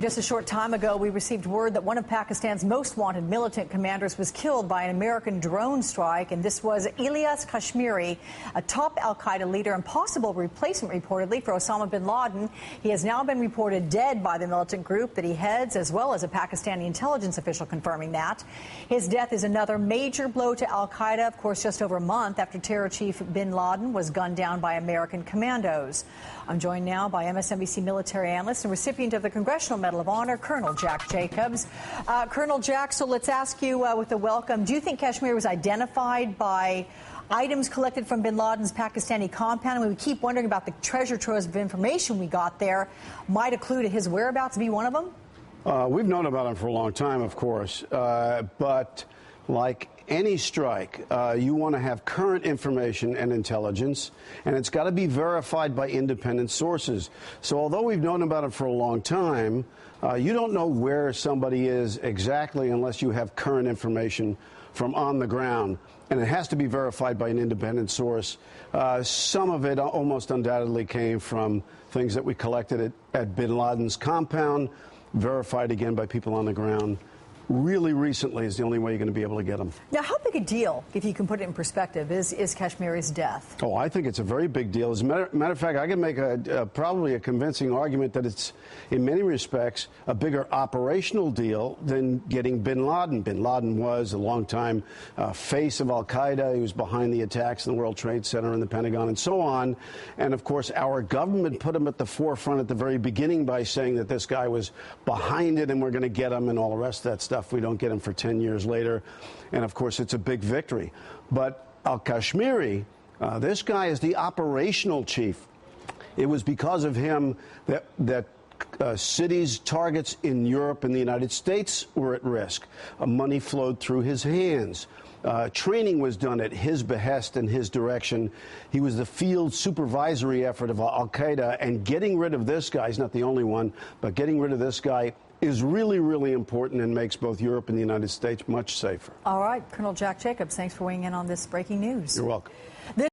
Just a short time ago, we received word that one of Pakistan's most wanted militant commanders was killed by an American drone strike, and this was Ilyas Kashmiri, a top al-Qaida leader and possible replacement, reportedly, for Osama bin Laden. He has now been reported dead by the militant group that he heads, as well as a Pakistani intelligence official confirming that. His death is another major blow to al-Qaida, of course, just over a month after terror chief bin Laden was gunned down by American commandos. I'm joined now by MSNBC military analyst and recipient of the Congressional Medal of Honor, Colonel Jack Jacobs. Colonel Jack, so let's ask you with a welcome. Do you think Kashmir was identified by items collected from bin Laden's Pakistani compound? I mean, we keep wondering about the treasure troves of information we got there. Might a clue to his whereabouts be one of them? We've known about him for a long time, of course. But like any strike, you want to have current information and intelligence, and it's got to be verified by independent sources. So although we've known about it for a long time, you don't know where somebody is exactly unless you have current information from on the ground. And it has to be verified by an independent source. Some of it almost undoubtedly came from things that we collected at bin Laden's compound, verified again by people on the ground. Really recently is the only way you're going to be able to get them. Now, how big a deal, if you can put it in perspective, is Kashmiri's death? Oh, I think it's a very big deal. As a matter of fact, I can make probably a convincing argument that it's, in many respects, a bigger operational deal than getting bin Laden. Bin Laden was a longtime face of al-Qaida. He was behind the attacks in the World Trade Center and the Pentagon and so on. And, of course, our government put him at the forefront at the very beginning by saying that this guy was behind it and we're going to get him and all the rest of that stuff. We don't get him for 10 years later. And, of course, it's a big victory. But al-Kashmiri, this guy is the operational chief. It was because of him that cities, targets in Europe and the United States were at risk. Money flowed through his hands. Training was done at his behest and his direction. He was the field supervisory effort of al-Qaida. And getting rid of this guy, he's not the only one, but getting rid of this guy is really, really important and makes both Europe and the United States much safer. All right, Colonel Jack Jacobs, thanks for weighing in on this breaking news. You're welcome.